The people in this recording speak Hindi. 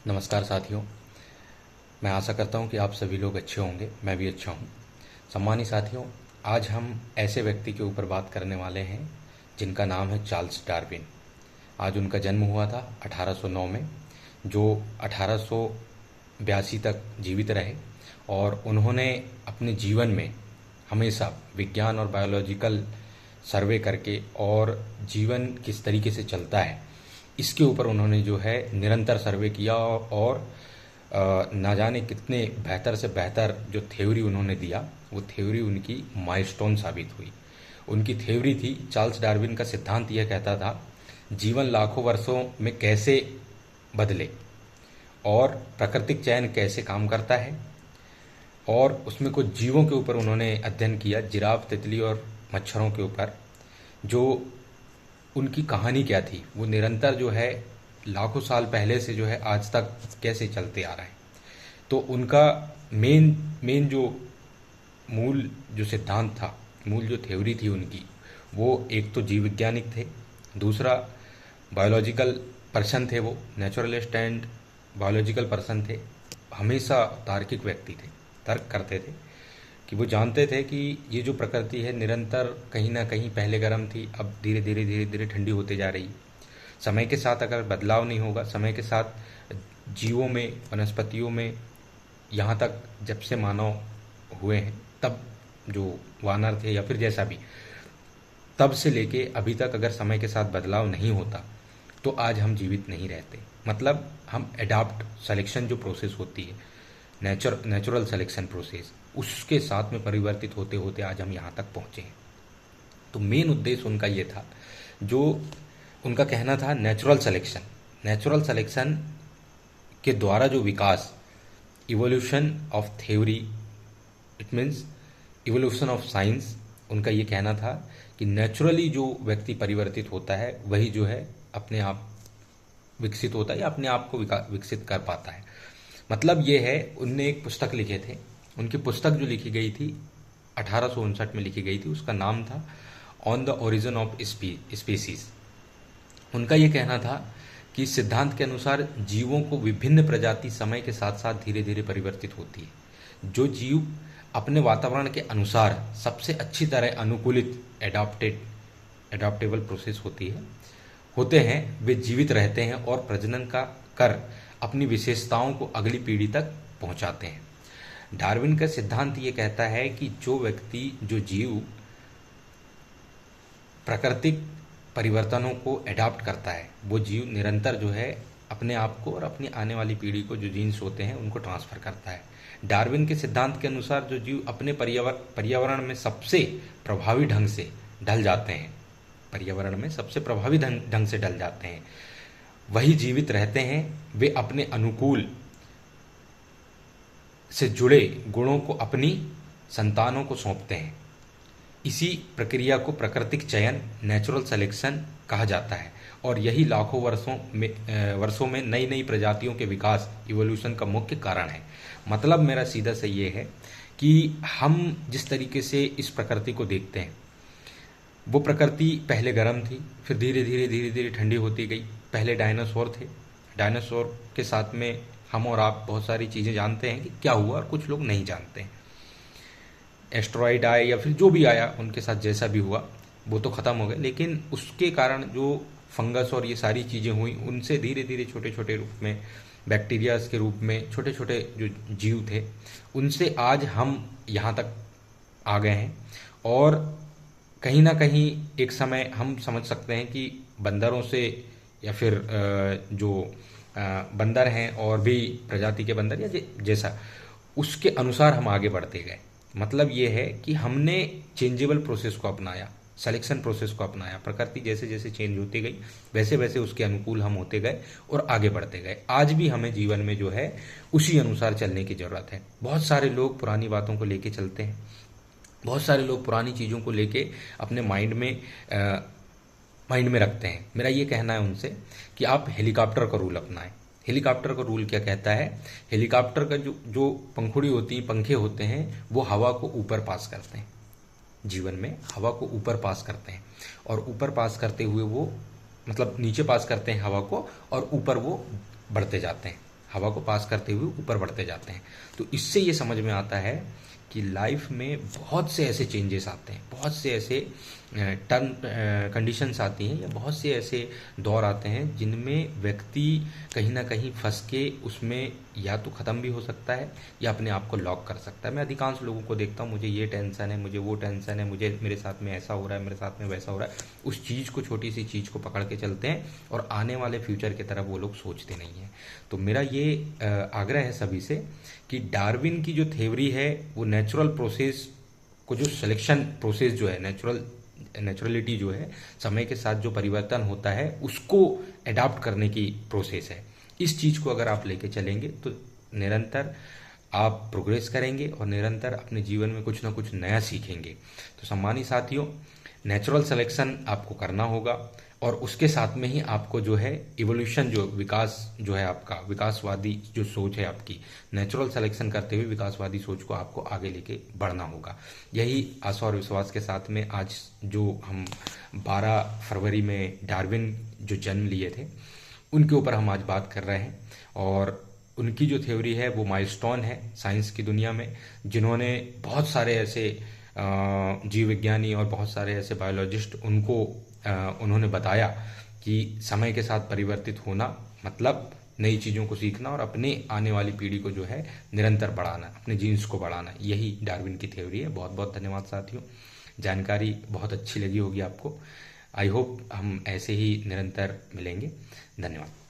नमस्कार साथियों। मैं आशा करता हूं कि आप सभी लोग अच्छे होंगे। मैं भी अच्छा हूं। सम्मानित साथियों, आज हम ऐसे व्यक्ति के ऊपर बात करने वाले हैं जिनका नाम है चार्ल्स डार्विन। आज उनका जन्म हुआ था 1809 में, जो 1882 तक जीवित रहे और उन्होंने अपने जीवन में हमेशा विज्ञान और बायोलॉजिकल सर्वे करके और जीवन किस तरीके से चलता है इसके ऊपर उन्होंने जो है निरंतर सर्वे किया और ना जाने कितने बेहतर से बेहतर जो थ्योरी उन्होंने दिया, वो थ्योरी उनकी माइलस्टोन साबित हुई। उनकी थ्योरी थी, चार्ल्स डार्विन का सिद्धांत यह कहता था, जीवन लाखों वर्षों में कैसे बदले और प्राकृतिक चयन कैसे काम करता है। और उसमें कुछ जीवों के ऊपर उन्होंने अध्ययन किया, जिराफ, तितली और मच्छरों के ऊपर, जो उनकी कहानी क्या थी, वो निरंतर जो है लाखों साल पहले से जो है आज तक कैसे चलते आ रहा है। तो उनका मेन मेन जो मूल जो सिद्धांत था, मूल जो थ्योरी थी उनकी, वो एक तो जीव वैज्ञानिक थे, दूसरा बायोलॉजिकल पर्सन थे, वो नेचुरलिस्ट एंड बायोलॉजिकल पर्सन थे। हमेशा तार्किक व्यक्ति थे, तर्क करते थे कि वो जानते थे कि ये जो प्रकृति है निरंतर कहीं ना कहीं पहले गर्म थी, अब धीरे धीरे धीरे धीरे ठंडी होते जा रही। समय के साथ अगर बदलाव नहीं होगा, समय के साथ जीवों में, वनस्पतियों में, यहाँ तक जब से मानव हुए हैं, तब जो वानर थे या फिर जैसा भी, तब से लेके अभी तक अगर समय के साथ बदलाव नहीं होता तो आज हम जीवित नहीं रहते। मतलब हम एडाप्ट सिलेक्शन जो प्रोसेस होती है, नेचुरल सिलेक्शन प्रोसेस, उसके साथ में परिवर्तित होते होते आज हम यहाँ तक पहुँचे हैं। तो मेन उद्देश्य उनका ये था, जो उनका कहना था, नेचुरल सिलेक्शन के द्वारा जो विकास, evolution of theory, it means evolution of science. उनका ये कहना था कि नेचुरली जो व्यक्ति परिवर्तित होता है वही जो है अपने आप विकसित होता है या अपने आप को विकसित कर पाता है। मतलब ये है, उनने एक पुस्तक लिखे थे, उनकी पुस्तक जो लिखी गई थी 1859 में लिखी गई थी, उसका नाम था on the origin of species. उनका ये कहना था कि सिद्धांत के अनुसार जीवों को विभिन्न प्रजाति समय के साथ साथ धीरे धीरे परिवर्तित होती है। जो जीव अपने वातावरण के अनुसार सबसे अच्छी तरह अनुकूलित, एडाप्टेबल प्रोसेस होते हैं, वे जीवित रहते हैं और प्रजनन का कर अपनी विशेषताओं को अगली पीढ़ी तक पहुंचाते हैं। डार्विन का सिद्धांत ये कहता है कि जो व्यक्ति, जो जीव प्राकृतिक परिवर्तनों को एडाप्ट करता है, वो जीव निरंतर जो है अपने आप को और अपनी आने वाली पीढ़ी को जो जीन्स होते हैं उनको ट्रांसफर करता है। डार्विन के सिद्धांत के अनुसार जो जीव अपने पर्यावरण में सबसे प्रभावी ढंग से ढल जाते हैं, पर्यावरण में सबसे प्रभावी ढंग से ढल जाते हैं, वही जीवित रहते हैं। वे अपने अनुकूल से जुड़े गुणों को अपनी संतानों को सौंपते हैं। इसी प्रक्रिया को प्राकृतिक चयन, नेचुरल सिलेक्शन कहा जाता है और यही लाखों वर्षों में नई नई प्रजातियों के विकास, इवोल्यूशन का मुख्य कारण है। मतलब मेरा सीधा से ये है कि हम जिस तरीके से इस प्रकृति को देखते हैं, वो प्रकृति पहले गर्म थी, फिर धीरे धीरे ठंडी होती गई। पहले डायनासोर थे, डायनासोर के साथ में हम और आप बहुत सारी चीज़ें जानते हैं कि क्या हुआ, और कुछ लोग नहीं जानते हैं। एस्ट्रॉइड आए या फिर जो भी आया, उनके साथ जैसा भी हुआ वो तो ख़त्म हो गए, लेकिन उसके कारण जो फंगस और ये सारी चीज़ें हुई, उनसे धीरे धीरे छोटे छोटे रूप में, बैक्टीरियाज के रूप में छोटे छोटे जो जीव थे, उनसे आज हम यहाँ तक आ गए हैं। और कहीं ना कहीं एक समय हम समझ सकते हैं कि बंदरों से या फिर जो बंदर हैं और भी प्रजाति के बंदर या जैसा, उसके अनुसार हम आगे बढ़ते गए। मतलब ये है कि हमने चेंजेबल प्रोसेस को अपनाया, सिलेक्शन प्रोसेस को अपनाया। प्रकृति जैसे जैसे चेंज होती गई वैसे वैसे उसके अनुकूल हम होते गए और आगे बढ़ते गए। आज भी हमें जीवन में जो है उसी अनुसार चलने की ज़रूरत है। बहुत सारे लोग पुरानी बातों को लेके चलते हैं, बहुत सारे लोग पुरानी चीज़ों को लेके अपने माइंड में रखते हैं। मेरा ये कहना है उनसे कि आप हेलीकॉप्टर का रूल अपनाएं। हेलीकॉप्टर का रूल क्या कहता है? हेलीकॉप्टर का जो पंखुड़ी होती है, पंखे होते हैं, वो हवा को ऊपर पास करते हैं। जीवन में हवा को ऊपर पास करते हैं और ऊपर पास करते हुए वो, मतलब नीचे पास करते हैं हवा को और ऊपर वो बढ़ते जाते हैं। हवा को पास करते हुए ऊपर बढ़ते जाते हैं। तो इससे ये समझ में आता है कि लाइफ में बहुत से ऐसे चेंजेस आते हैं, बहुत से ऐसे टर्म कंडीशंस आती हैं, या बहुत से ऐसे दौर आते हैं जिनमें व्यक्ति कहीं ना कहीं फंस के उसमें या तो ख़त्म भी हो सकता है या अपने आप को लॉक कर सकता है। मैं अधिकांश लोगों को देखता हूँ, मुझे ये टेंशन है, मुझे वो टेंशन है, मुझे मेरे साथ में ऐसा हो रहा है, मेरे साथ में वैसा हो रहा है, उस चीज़ को, छोटी सी चीज़ को पकड़ के चलते हैं और आने वाले फ्यूचर की तरफ वो लोग सोचते नहीं हैं। तो मेरा ये आग्रह है सभी से कि डार्विन की जो थ्योरी है वो नेचुरल प्रोसेस को, जो सिलेक्शन प्रोसेस जो है, नेचुरलिटी जो है, समय के साथ जो परिवर्तन होता है उसको अडॉप्ट करने की प्रोसेस है। इस चीज़ को अगर आप लेके चलेंगे तो निरंतर आप प्रोग्रेस करेंगे और निरंतर अपने जीवन में कुछ ना कुछ नया सीखेंगे। तो सम्मानित साथियों, नेचुरल सिलेक्शन आपको करना होगा और उसके साथ में ही आपको जो है इवोल्यूशन, जो विकास जो है आपका, विकासवादी जो सोच है आपकी, नेचुरल सिलेक्शन करते हुए विकासवादी सोच को आपको आगे लेके बढ़ना होगा। यही आशा और विश्वास के साथ में आज जो हम 12 फरवरी में डार्विन जो जन्म लिए थे उनके ऊपर हम आज बात कर रहे हैं। और उनकी जो थ्योरी है वो माइलस्टोन है साइंस की दुनिया में, जिन्होंने बहुत सारे ऐसे जीव विज्ञानी और बहुत सारे ऐसे बायोलॉजिस्ट उन्होंने बताया कि समय के साथ परिवर्तित होना मतलब नई चीज़ों को सीखना और अपने आने वाली पीढ़ी को जो है निरंतर बढ़ाना, अपने जीन्स को बढ़ाना। यही डार्विन की थ्योरी है। बहुत बहुत धन्यवाद साथियों, जानकारी बहुत अच्छी लगी होगी आपको। आई होप हम ऐसे ही निरंतर मिलेंगे। धन्यवाद।